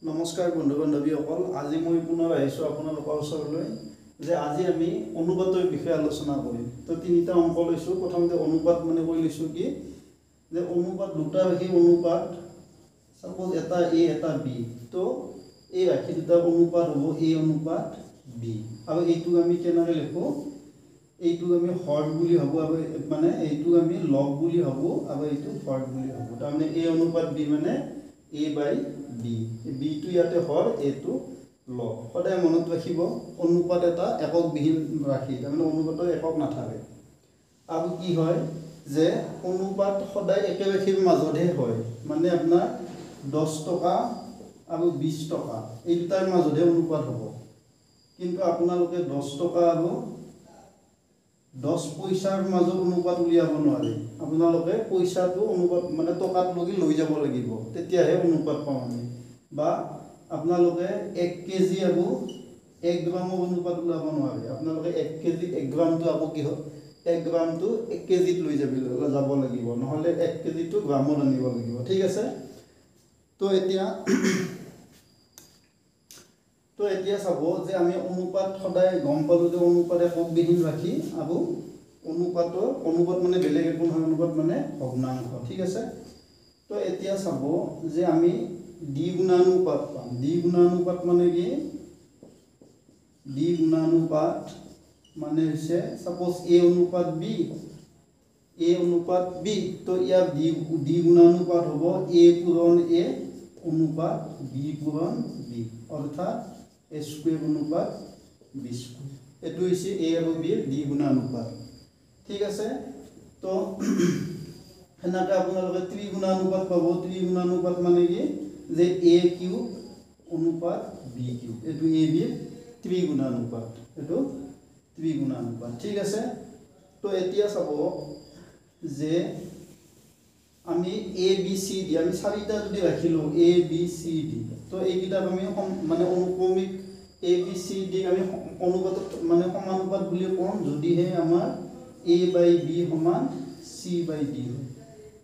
নমস্কাৰ বন্ধু বান্ধৱীসকল, আজি মই পুনৰ আহিছোঁ আপোনালোকৰ ওচৰলৈ যে আজি আমি অনুপাতৰ বিষয়ে আলোচনা কৰিম। তো তিনিটা অংক লৈছোঁ। প্ৰথমতে অনুপাত মানে কৈ লৈছোঁ কি যে অনুপাত দুটা ৰাশি অনুপাত, সাপোজ এটা এ এটা বি, তো এই ৰাশি দুটা অনুপাত হ'ব এ অনুপাত বি, আৰু এইটোক আমি কেনেকৈ লিখোঁ, এইটোক আমি হৰ বুলি ভাবোঁ, আৰু মানে এইটোক আমি লগ বুলি ভাবোঁ, আৰু এইটো হৰ বুলি ভাবোঁ। তাৰমানে এ অনুপাত বি মানে এ বাই বি, বিটো ইয়াতে হৰ, এইটো লগ। সদায় মনত ৰাখিব অনুপাত এটা এককবিহীন ৰাশি, তাৰমানে অনুপাতৰ একক নাথাকে। আৰু কি হয় যে অনুপাত সদায় একে ৰাশিৰ মাজতহে হয়, মানে আপোনাৰ 10 টকা আৰু 20 টকা এই দুটাৰ মাজতহে অনুপাত হ'ব। কিন্তু আপোনালোকে 10 টকা আৰু 10 পইচাৰ মাজত অনুপাত উলিয়াব নোৱাৰে। আপোনালোকে পইচাটো অনুপাত মানে টকাত লৈ যাব লাগিব, তেতিয়াহে অনুপাত পাওঁ আমি। বা আপোনালোকে 1 কেজি আৰু 1 গ্ৰামৰ অনুপাত ওলাব নোৱাৰে। আপোনালোকে 1 কেজি 1 গ্ৰামটো আকৌ কি হয়, 1 গ্ৰামটো 1 কেজিত লৈ যাব লাগিব, নহ'লে 1 কেজিটো গ্ৰামত আনিব লাগিব। ঠিক আছে। তো এতিয়া চাব যে আমি অনুপাত সদায় গম পালোঁ যে অনুপাত এককবিহীন ৰাশি, আৰু অনুপাত মানে বেলেগ একো নহয়, অনুপাত মানে ভগ্নাংশ। ঠিক আছে। তো এতিয়া চাব যে আমি দ্বিগুণানুপাত পাম। দ্বিগুণানুপাত মানে কি? দ্বিগুণানুপাত মানে হৈছে সাপোজ এ অনুপাত বি, তো ইয়াৰ দ্বিগুণানুপাত হ'ব এ পূৰণ এ অনুপাত বি পূৰণ বি, অৰ্থাৎ এ স্কুৱেৰ অনুপাত বি স্কুৱেৰ। এইটো হৈছে এ আৰু বিৰ দ্বিগুণানুপাত। ঠিক আছে। তো সেনেকৈ আপোনালোকে ত্ৰিগুণানুপাত পাব। ত্ৰিগুণানুপাত মানে কি যে এ কিউব অনুপাত বি কিউব, এইটো এ বিৰ ত্ৰিগুণানুপাত, এইটো ত্ৰিগুণানুপাত। ঠিক আছে। তো এতিয়া চাব যে আমি এ বি চি ডি, আমি চাৰিটা যদি ৰাখিলোঁ এ বি চি ডি, তো এইকেইটাক আমি মানে অনুক্ৰমিক এ বি চি ডিক আমি অনুপাতত মানে সমানুপাত বুলি কওঁ যদিহে আমাৰ এ বাই বি সমান চি বাই ডি হয়।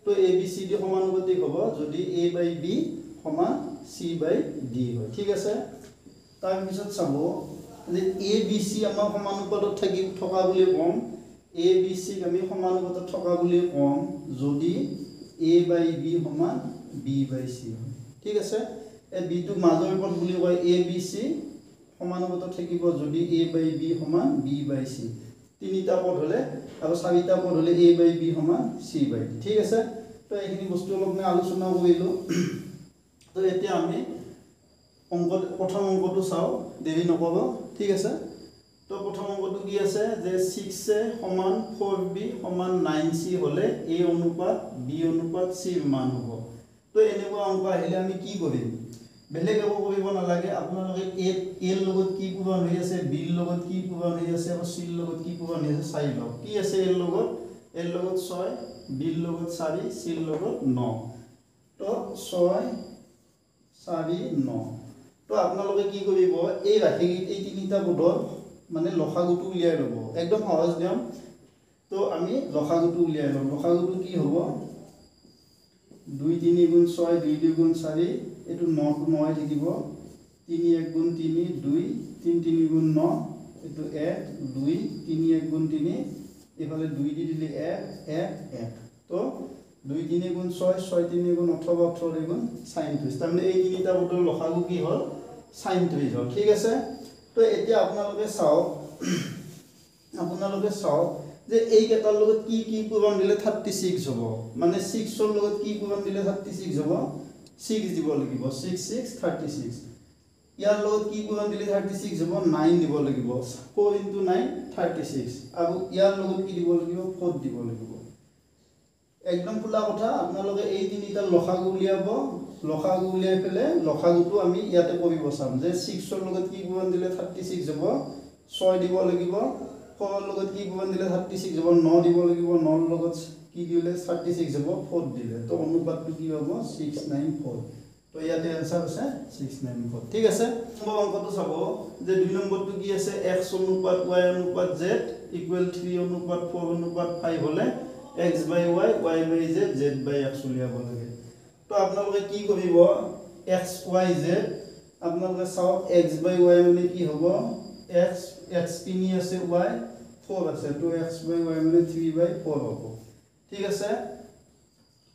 তো এ বি চি ডি সমানুপাতিক হ'ব যদি এ বাই বি সমান চি বাই ডি হয়। ঠিক আছে। তাৰপিছত চাব যে এ বি চি আমাৰ সমানুপাতত থকা বুলি ক'ম, এ বি চিক আমি সমানুপাতত থকা বুলি ক'ম যদি এ বাই বি সমান বি বাই চি হয়। ঠিক আছে। এই বিটোক মাজৰ পদ বুলি কয়, এ বি চি সমানুপাতত থাকিব যদি এ বাই বি সমান বি বাই চি। 3টা পদ হ'লে আৰু 4টা পদ হ'লে এ বাই বি সমান চি বাই ডি। ঠিক আছে। তো এইখিনি বস্তু অলপ মই আলোচনা কৰিলোঁ। তো এতিয়া আমি প্ৰথম অংকটো চাওঁ, দেৰি নকৰোঁ। ঠিক আছে। তো প্ৰথম অংকটো কি আছে যে 6a সমান 4b সমান 9c হ'লে a অনুপাত b অনুপাত c মান হ'ব। তো এনেকুৱা অংক আহিলে আমি কি কৰিম? বেলেগ একো কৰিব নালাগে। আপোনালোকে এৰ লগত কি পূৰণ হৈ আছে, বিৰ লগত কি পূৰণ হৈ আছে, আৰু চিৰ লগত কি পূৰণ হৈ আছে চাই লওক। কি আছে এৰ লগত 6, বিৰ লগত 4, চিৰ লগত 9। তো 6, 4, 9। তো আপোনালোকে কি কৰিব, এই ৰাশি এই 3টা পদৰ মানে লসাগুটো উলিয়াই ল'ব। একদম সহজ নিয়ম। তো আমি লসাগুটো উলিয়াই ল'ম। লসাগুটো কি হ'ব, 2 3 গুণ 6, 2 2 গুণ 4, এইটো 9টো 9 থাকিব, 3 1 গুণ 3, 2, 3 3 গুণ 9, এইটো 1 2, 3 1 গুণ 3, এইফালে 2 দি দিলে 1 1 1। তো 2 3 গুণ 6, 6 3 গুণ 18, 18 গুণ 37। তাৰমানে এই 3টা পদৰ লসাগু কি হ'ল, 37 হ'ল। ঠিক আছে। তো এতিয়া আপোনালোকে চাওক যে এইকেইটাৰ লগত কি কি পূৰণ দিলে 36 হ'ব, মানে 6ৰ লগত কি পূৰণ দিলে 36 হ'ব, 6 দিব লাগিব, 6 6 36। ইয়াৰ লগত কি পূৰণ দিলে 36 হ'ব, 9 দিব লাগিব, 4 × 9 36। আৰু ইয়াৰ লগত কি দিব লাগিব, 4 দিব লাগিব। একদম খোলা কথা। আপোনালোকে এই 3টাৰ লসাগু উলিয়াব। লসাগু উলিয়াই পেলাই লসাগুটো আমি ইয়াতে কৰিব চাম যে 6ৰ লগত কি পূৰণ দিলে 36 হ'ব, 6 দিব লাগিব। 4ৰ লগত কি পূৰণ দিলে 36 হ'ব, 9 দিব লাগিব। 9ৰ লগত কি দিলে 36 হ'ব, 4 দিলে। তো অনুপাতটো কি হ'ব, 6 9 4। তো ইয়াতে এনসাৰ আছে 6 9 4। ঠিক আছে। নম্বৰ অংকটো চাব যে 2 নম্বৰটো কি আছে, x অনুপাত y অনুপাত z = 3 অনুপাত 4 অনুপাত 5 হ'লে x by y, y by z, z by x উলিয়াব লাগে। তো আপোনালোকে কি কৰিব, x y z আপোনালোকে চাওক x by y মানে কি হ'ব x 3 আছে y 4 আছে তো x by y মানে 3 by 4 হ'ব ঠিক আছে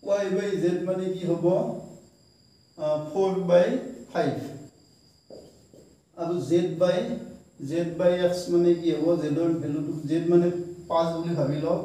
y by z মানে কি হ'ব 4 by 5 আৰু z by x মানে কি হ'ব z ৰ ভ্যালুটো z মানে 5 বুলি ভাবি লওক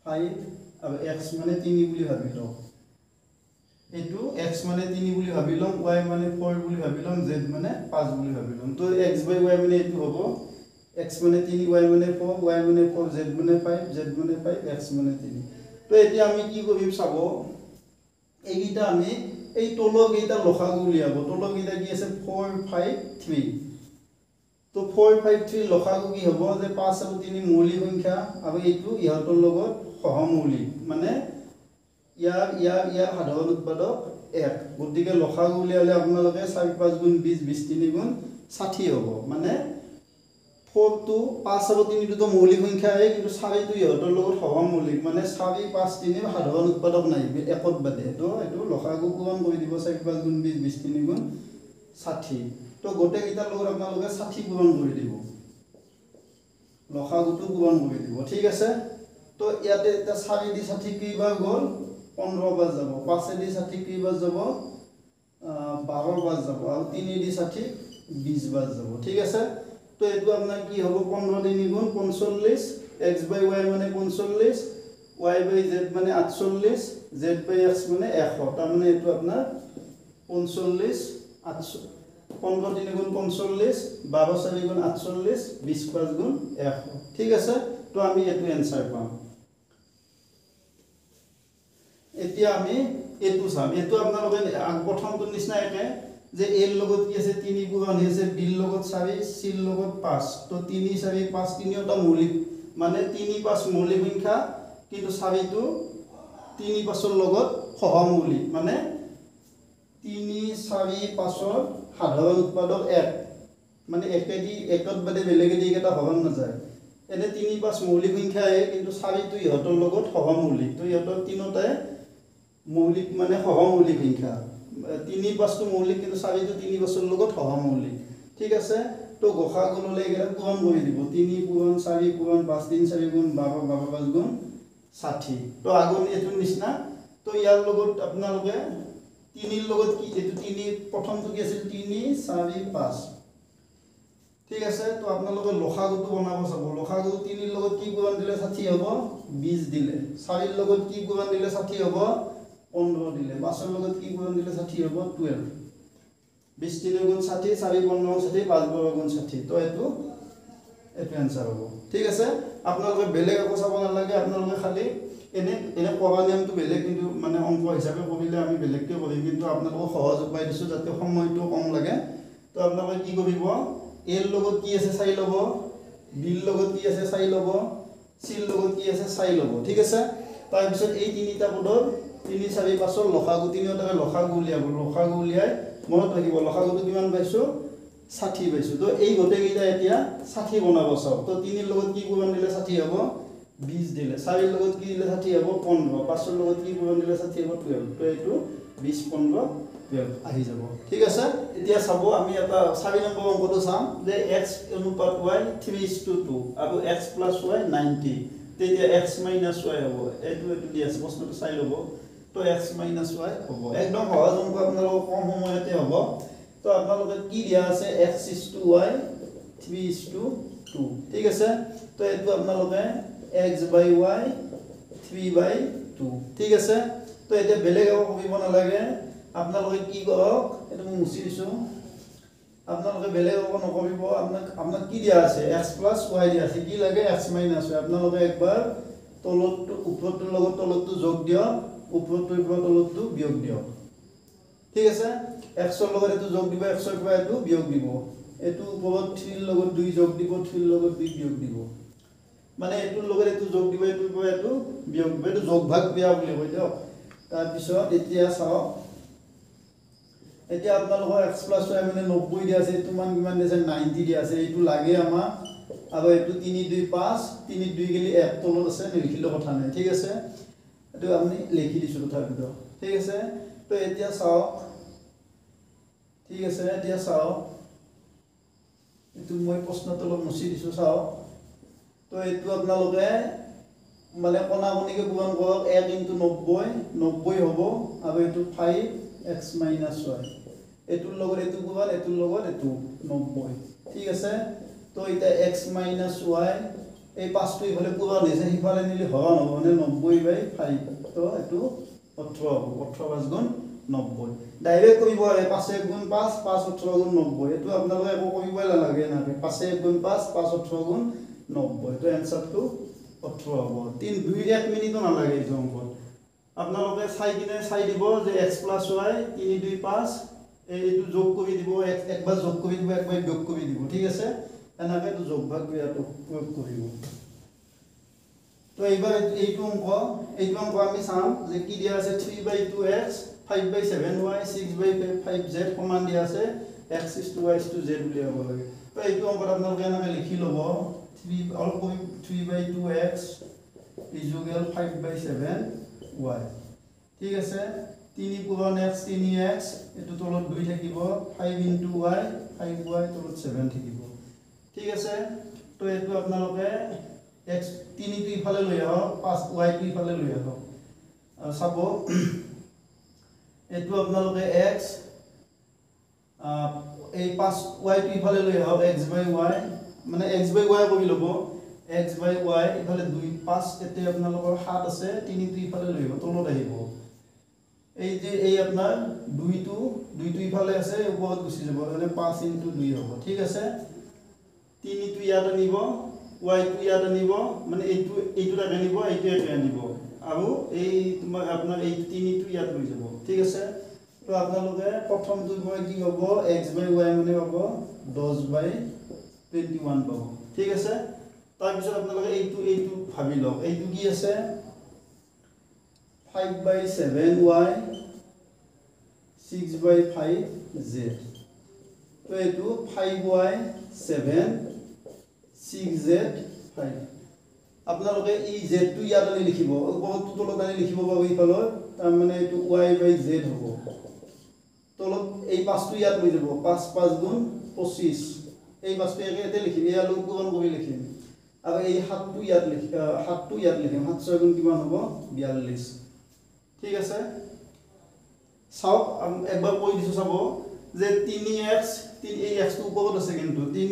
5 আৰু x মানে 3 বুলি ভাবি লওক এটো x মানে 3 বুলি ভাবি লম y মানে 4 বুলি ভাবি লম z মানে 5 বুলি ভাবি লম তো x by y মানে এটো হ'ব x মানে 3 y মানে 4 y মানে 4 z মানে 5 z মানে 5 x মানে 3 তো এতিয়া আমি কি কৰিম চাব এইটা আমি এই তলক এইটা লসাগু উলিয়াব তলক এইটা কি আছে 453 তো 453 লসাগু কি হ'ব যে 5 আৰু 3 মৌলিক সংখ্যা আৰু এইটো ইহতৰ লগত সহমৌলিক মানে ইয়াৰ সাধাৰণ উৎপাদক 1 গতিকে লসাগু উলিয়ালে আপোনালোকে 4 5 গুণ 20 20 3 গুণ 60 হ'ব মানে 4 to 5 আৰু 3 টো মৌলিক সংখ্যা হয় কিন্তু 4 টো ইহতৰ লগত সহমৌলিক মানে 4 5 3 সাধাৰণ উৎপাদক নাই একত বাদে তো এটো লসাগু পূৰণ কৰি দিব 4 5 গুণ 20 20 3 গুণ 60 তো গোটে কিটাৰ লগত আপোনালোকে 60 পূৰণ কৰি দিব লসাগুটো পূৰণ কৰি দিব ঠিক আছে তো ইয়াতে এটা 4 দি 60 কিবাৰ গল 15 বাৰ যাব 5 দি 60 কিবাৰ যাব 12 বাৰ যাব আৰু 3 দি 60 20 বাৰ যাব ঠিক আছে তো এটো আপোনাৰ কি হ'ব 15 3 গুণ 45 x by y মানে 45 y by z মানে 48 z by x মানে 100 তাৰ মানে এটো আপোনাৰ 45 800 15 3 গুণ 45 12 4 গুণ 48 20 5 গুণ 100 ঠিক আছে তো আমি এটো आंसर পাম এতিয়া আমি এটো চাম এটো আপোনালোকে প্ৰথমটো নিচিনা একে যে এৰ লগত কি আছে 3 পূৰণ হৈছে b ৰ লগত 4 c ৰ লগত 5 তো 3 4 5 তিনিটা মৌলিক মানে 3 5 মৌলিক সংখ্যা কিন্তু 4 টো 3 5 ৰ লগত সহমৌলিক মানে 3 4 5 ৰ সাধাৰণ উৎপাদক 1 মানে একেদি একত বাদে বেলেগে দি এটা হৰণ না যায় এনে 3 5 মৌলিক সংখ্যা আছে কিন্তু 4 টো ইহতৰ লগত সহমৌলিক তো ইহতৰ তিনটাই মৌলিক মানে সহমৌলিক সংখ্যা 3 5 টো মৌলিক কিন্তু 4 টো 3 5 ৰ লগত সহমৌলিক ঠিক আছে তো গসাগুলৈ গেলে পূৰণ কৰি দিব 3 পূৰণ 4 পূৰণ 5 3 4 গুণ 12 12 5 গুণ 60 তো আগৰ এটো নিচিনা তো ইয়াৰ লগত আপোনালোকে 3 ৰ লগত কি এটো 3 প্ৰথমটো কি আছিল 3 4 5 ঠিক আছে তো আপোনালোকে লসাগুটো বনাব চাব লসাগু 3 ৰ লগত কি পূৰণ দিলে 60 হ'ব 20 দিলে 4 ৰ লগত কি পূৰণ দিলে 60 হ'ব 15 দিলে 5 ৰ লগত কি পূৰণ দিলে 60 হ'ব 12 20 3 গুণ 60 4 15 60 5 12 গুণ 60 তো এটো आंसर হ'ব ঠিক আছে আপোনালোকে বেলেগ একো চাব নালাগে আপোনালোকে খালি এনে পঢ়া নিয়মটো বেলেগ কিন্তু মানে অংক হিচাপে কৰিলে আমি বেলেগকে কৰিম কিন্তু আপোনালোকক সহজ উপায় দিছো যাতে সময়টো কম লাগে তো আপোনালোকে কি কৰিব এৰ লগত কি আছে চাই লব বি ৰ লগত কি আছে চাই লব সি ৰ লগত কি আছে চাই লব ঠিক আছে তাৰ পিছত এই তিনিটা পদৰ 3 4 5 ৰ লসাগু তিনিটাকে লসাগু উলিয়াব লসাগু উলিয়াই মনত ৰাখিব লসাগুটো কিমান পাইছো 60 পাইছো তো এই গটে কেইটা এতিয়া 60 বনাব চাও তো 3 ৰ লগত কি পূৰণ দিলে 60 হ'ব 20 দিলে 4 ৰ লগত কি দিলে 60 হ'ব 15 5 ৰ লগত কি পূৰণ দিলে 60 হ'ব 12 তো এইটো 20 15 12 আহি যাব ঠিক আছে এতিয়া চাব আমি এটা 4 নম্বৰ অংকটো চাম যে x অনুপাত y 3:2 আৰু x + y 90 তেতিয়া x - y হ'ব এইটো দি আছে প্ৰশ্নটো চাই লব তো x - y হ'ব একদম সহজ অংক আপোনালোকৰ কম সময়তে হ'ব তো আপোনালোকে কি দিয়া আছে x * y 3:2 ঠিক আছে তো এটো আপোনালোকে x by y 3/2 ঠিক আছে তো এটা বেলেগ একো কৰিব নালাগে আপোনালোকে কি কৰক এটো মই মুছি দিছো আপোনালোকে বেলেগ একো নকৰিব আপোনাক কি দিয়া আছে x + y দিয়া আছে কি লাগে x - y আপোনালোকে একবাৰ তলতটো ওপৰটোৰ লগত তলতটো যোগ দিয়ক ওপৰটোৰ পৰা তলতটো বিয়োগ দিয়ক ঠিক আছে x ৰ লগত এটো যোগ দিব x ৰ পৰা এটো বিয়োগ দিব এটো ওপৰত 3 ৰ লগত 2 যোগ দিব 3 ৰ লগত 2 বিয়োগ দিব মানে এটোৰ লগত এটো যোগ দিব এটোৰ পৰা এটো বিয়োগ দিব এটো যোগ ভাগ ক্ৰিয়া বুলি কয় দিয়ক তাৰ পিছত এতিয়া চাও এতিয়া আপোনালোকৰ x + y মানে 90 দিয়া আছে এটো মান কিমান দিছে 90 দিয়া আছে এটো লাগে আমাক আৰু এটো 3 2 5 3 2 গলি 1 তলত আছে লিখিলে কথা নাই ঠিক আছে এটো আমি লিখি দিছো তথাপিতো ঠিক আছে তো এতিয়া চাও ঠিক আছে এতিয়া চাও এটো মই প্ৰশ্নটো অলপ মুছি দিছো চাও তো এটো আপোনালোকে মানে কোনা কোনিকে পূৰণ কৰক 1 * 90 90 হ'ব আৰু এটো 5x - y এটোৰ লগত এটো পূৰণ এটোৰ লগত এটো 90 ঠিক আছে তো এটা x - y এই পাঁচটো ইফালে পূৰণ হৈছে ইফালে নিলে হৰণ হ'ব মানে 90/5 তো এটো 18 হ'ব 18 * 90 ডাইৰেক্ট কৰিব পাৰে 5 * 5 5 18 * 90 এটো আপোনালোকে একো কৰিবই নালাগে না 5 * 5 5 18 * 90 তো এনসারটো 18 হ'ব 3 2 1 মিনিটো নালাগে এই অংকত আপোনালোকে চাই কিনে চাই দিব যে x + y 3 2 5 এইটো যোগ কৰি দিব একবাৰ যোগ কৰি দিব একবাৰ বিয়োগ কৰি দিব ঠিক আছে এনেকৈ তো যোগ ভাগ ক্ৰিয়াটো প্ৰয়োগ কৰিব তো এইবাৰ এইটো অংক আমি চাম যে কি দিয়া আছে 3/2x 5/7y 6/5z সমান দিয়া আছে x * y * z উলিয়াব লাগে তো এইটো অংকত আপোনালোকে এনেকৈ লিখি ল'ব 3/2x = 5/7y ঠিক আছে 3 পূৰণ x 3x এটো তলত 2 থাকিব 5 * y 5y তলত 7 থাকিব ঠিক আছে তো এটো আপোনালোকে x 3 টো ইফালে লৈ আহক 5y টো ইফালে লৈ আহক চাব এটো আপোনালোকে x এই 5y টো ইফালে লৈ আহক x/y মানে x/y কৰি ল'ব x/y ইফালে 2 5 এতে আপোনালোকৰ 7 আছে 3 টো ইফালে লৈ আহিব তলত আহিব এই যে এই আপনার 2 টো ইফালে আছে ওপৰত গুছি যাব মানে 5 * 2 হ'ব ঠিক আছে 3 টো ইয়াত আনিব y টো ইয়াত আনিব মানে এইটো তাক আনিব এইটো ইয়াত আনিব আৰু এই তোমাৰ আপোনাৰ এই 3 টো ইয়াত লৈ যাব ঠিক আছে তো আপোনালোকে প্ৰথমটো মই কি হ'ব x/y মানে পাব 10/21 পাব ঠিক আছে তাৰ পিছত আপোনালোকে এইটো ভাবি লওক এইটো কি আছে 5/7y 6/5z তো এটো 5y 7 6z 5 আপোনালোকে এই z টো ইয়াত আনি লিখিব ওপৰটো তলত আনি লিখিব পাব ইফালৰ তাৰ মানে এটো y/z হ'ব তলত এই 5 টো ইয়াত লৈ যাব 5 5 গুণ 25 এই 5 টো এতে লিখিম এই আলু পূৰণ কৰি লিখিম আৰু এই 7 টো ইয়াত লিখিম 7 6 গুণ কিমান হ'ব 42 ঠিক আছে সব একবার কই দিছো চাব যে 3x এই x টো উপৰত আছে কিন্তু 3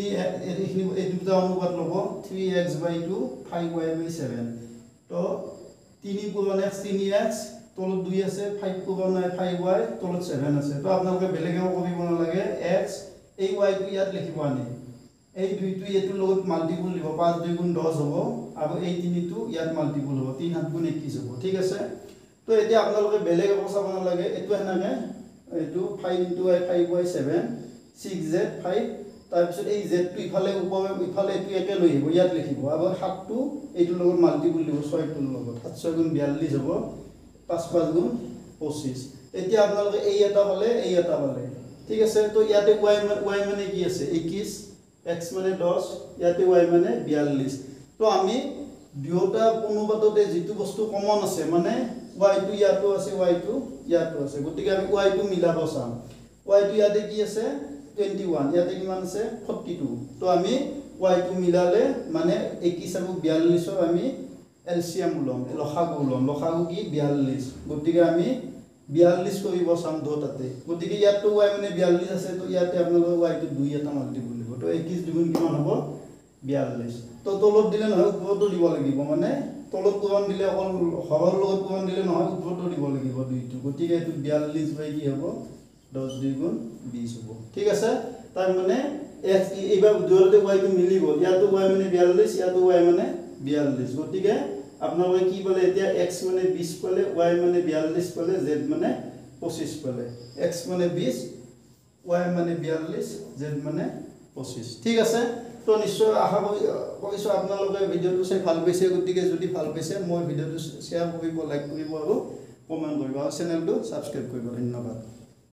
এইখিনি এই দুটা অনুপাত লব 3x/2 5y/7 তো 3 পূৰণ x 3x তলত 2 আছে 5 পূৰণ 5y তলত 7 আছে তো আপোনালোকে বেলেগেও কৰিব নালাগে x এই y টো ইয়াত লিখিব আনি এই 2 টো এটোৰ লগত মাল্টিপল লিখব 5 2 গুণ 10 হ'ব আৰু এই 3 টো ইয়াত মাল্টিপল হ'ব 3 7 গুণ 21 হ'ব ঠিক আছে তো এতিয়া আপোনালোকে বেলেগ একো চাব নালাগে এটো হেনাকে এটো 5 * y 5y7 6z 5 তাৰ পিছত এই z টো ইফালে ইফালে এটো একে লৈ আহিব ইয়াত লিখিব আৰু 7 টো এইটোৰ লগত মাল্টিপল লিখব 6 টোৰ লগত 7 6 গুণ 42 হ'ব 5 5 গুণ 25 এতিয়া আপোনালোকে এই এটা পালে ঠিক আছে তো ইয়াতে y মানে কি আছে 21 x মানে 10 ইয়াতে y মানে 42 তো আমি দুয়োটা অনুপাততে যেটো বস্তু কমন আছে মানে y টো ইয়াতো আছে y টো ইয়াতো আছে গতিকে আমি y টো মিলাব চাম y টো ইয়াতে কি আছে 21 ইয়াতে কিমান আছে 42 তো আমি y টো মিলালে মানে 21 আৰু 42 ৰ আমি এলসিয়াম লম লসাগু কি 42 গতিকে আমি 42 কৰিব চাম দুটাতে গতিকে ইয়াতো y মানে 42 আছে তো ইয়াতে আপোনালোকৰ y টো 2 এটা মাল্টিপল দিব তো 21 দুগুণ কিমান হ'ব 42 তো তলত দিলে নহয় ওপৰতো দিব লাগিব মানে তলত পূৰণ দিলে অকল হৰৰ লগত পূৰণ দিলে নহয় ওপৰতো দিব লাগিব দুইটো গতিকে এটো 42 বাই কি হ'ব 10 2 গুণ 20 হ'ব ঠিক আছে তাৰ মানে x এইবাৰ দুয়োতে y টো মিলিব ইয়াতো y মানে 42 ইয়াতো y মানে 42 গতিকে আপোনালোকে কি পালে এতিয়া x মানে 20 পালে y মানে 42 পালে z মানে 25 পালে x মানে 20 y মানে 42 z মানে 25 ঠিক আছে তো নিশ্চয় আশা কৰিছো আপোনালোকে ভিডিওটো চাই ভাল পাইছে গতিকে যদি ভাল পাইছে মই ভিডিওটো শেয়াৰ কৰিব লাইক কৰিব আৰু কমেন্ট কৰিব আৰু চেনেলটো সাবস্ক্ৰাইব কৰিব ধন্যবাদ